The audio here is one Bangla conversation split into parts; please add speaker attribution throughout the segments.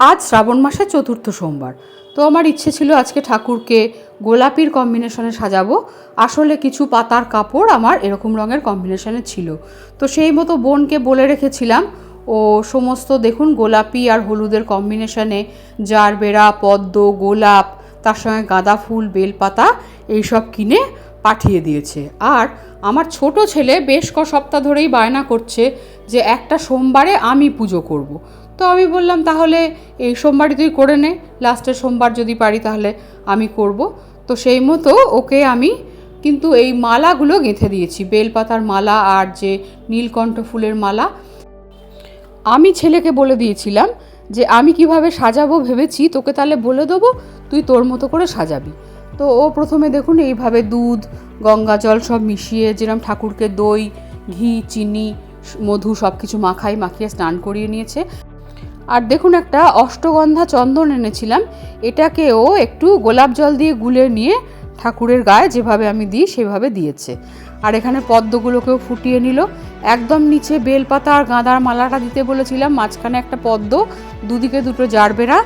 Speaker 1: আজ শ্রাবণ মাসের চতুর্থ সোমবার। তো আমার ইচ্ছে ছিল আজকে ঠাকুরকে গোলাপির কম্বিনেশনে সাজাবো। আসলে কিছু পাতার কাপড় আমার এরকম রঙের কম্বিনেশনে ছিল, তো সেই মতো বোনকে বলে রেখেছিলাম ও সমস্ত দেখুন গোলাপি আর হলুদের কম্বিনেশনে জারবেরা, পদ্ম, গোলাপ, তার সঙ্গে গাঁদা ফুল, বেলপাতা এইসব কিনে পাঠিয়ে দিয়েছে। আর আমার ছোট ছেলে বেশ ক সপ্তাহ ধরেই বায়না করছে যে একটা সোমবারে আমি পুজো করব। তো আমি বললাম তাহলে এই সোমবারই তুই করে নে, লাস্টের সোমবার যদি পারি তাহলে আমি করব। তো সেই মতো ওকে আমি কিন্তু এই মালাগুলো গেঁথে দিয়েছি, বেলপাতার মালা আর যে নীলকণ্ঠ ফুলের মালা। আমি ছেলেকে বলে দিয়েছিলাম যে আমি কিভাবে সাজাবো ভেবেছি, তোকে তাহলে বলে দেবো, তুই তোর মতো করে সাজাবি। তো ও প্রথমে দেখুন এইভাবে দুধ, গঙ্গা জল সব মিশিয়ে, যেরকম ঠাকুরকে দই, ঘি, চিনি, মধু সব কিছু মাখিয়ে স্নান করিয়ে নিয়েছে। আর দেখুন একটা অষ্টগন্ধা চন্দন এনেছিলাম, এটাকেও একটু গোলাপ জল দিয়ে গুলে নিয়ে ঠাকুরের গায়ে যেভাবে আমি দিই সেভাবে দিয়েছে। আর এখানে পদ্মগুলোকেও ফুটিয়ে নিল। একদম নিচে বেলপাতা আর গাঁদার মালাটা দিতে বলেছিলাম, মাঝখানে একটা পদ্ম, দুদিকে দুটো জারবেরা,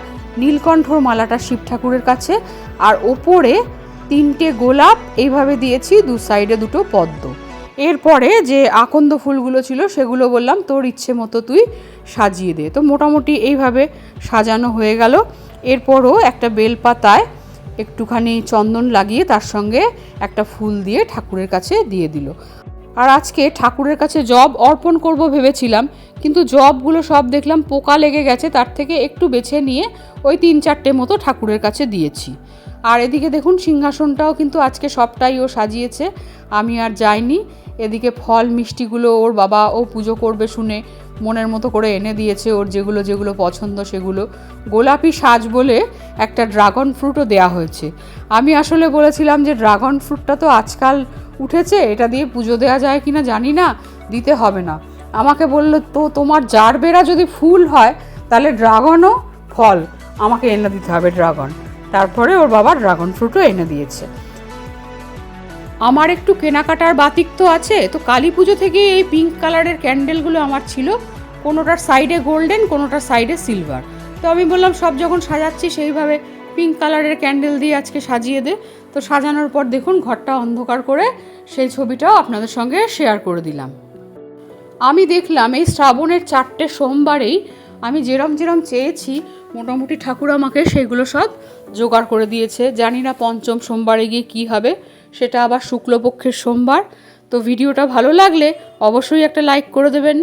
Speaker 1: নীলকণ্ঠর মালাটা শিব ঠাকুরের কাছে, আর ওপরে 3টে গোলাপ এইভাবে দিয়েছি, দু সাইডে 2টো পদ্ম। এরপরে যে আকন্দ ফুলগুলো ছিল সেগুলো বললাম তোর ইচ্ছে মতো তুই সাজিয়ে দে। তো মোটামুটি এইভাবে সাজানো হয়ে গেল। এরপরও একটা বেলপাতায় একটুখানি চন্দন লাগিয়ে তার সঙ্গে একটা ফুল দিয়ে ঠাকুরের কাছে দিয়ে দিল। আর আজকে ঠাকুরের কাছে জব অর্পণ করব ভেবেছিলাম, কিন্তু জবগুলো সব দেখলাম পোকা লেগে গেছে, তার থেকে একটু বেছে নিয়ে ওই 3-4টে মতো ঠাকুরের কাছে দিয়েছি। আর এদিকে দেখুন সিংহাসনটাও কিন্তু আজকে সবটাই ও সাজিয়েছে, আমি আর যাইনি। এদিকে ফল মিষ্টিগুলো ওর বাবা ও পুজো করবে শুনে মনের মতো করে এনে দিয়েছে, ওর যেগুলো যেগুলো পছন্দ সেগুলো। গোলাপি সাজ বলে একটা ড্রাগন ফ্রুটও দেয়া হয়েছে। আমি আসলে বলেছিলাম যে ড্রাগন ফ্রুটটা তো আজকাল উঠেছে, এটা দিয়ে পুজো দেওয়া যায় কিনা জানি না, দিতে হবে না। আমাকে বললো তো তোমার জারবেরা যদি ফুল হয় তাহলে ড্রাগনও ফল আমাকে এনে দিতে হবে, ড্রাগন। তারপরে ওর বাবা ড্রাগন ফ্রুটও এনে দিয়েছে। আমার একটু কেনাকাটার বাতিক তো আছে, তো কালী পুজো থেকে এই পিঙ্ক কালারের ক্যান্ডেলগুলো আমার ছিল, কোনোটার সাইডে গোল্ডেন, কোনোটার সাইডে সিলভার। তো আমি বললাম সব যখন সাজাচ্ছি সেইভাবে পিঙ্ক কালারের ক্যান্ডেল দিয়ে আজকে সাজিয়ে দে। তো সাজানোর পর দেখুন ঘরটা অন্ধকার করে সেই ছবিটাও আপনাদের সঙ্গে শেয়ার করে দিলাম। আমি দেখলাম এই শ্রাবণের 4টে সোমবারেই আমি যেরম চেয়েছি মোটামুটি ঠাকুর আমাকে সেইগুলো সব জোগাড় করে দিয়েছে। জানি না পঞ্চম সোমবারে গিয়ে কী হবে, সেটা আবার শুক্লপক্ষের সোমবার। তো ভিডিওটা ভালো লাগলে অবশ্যই একটা লাইক করে দেবেন।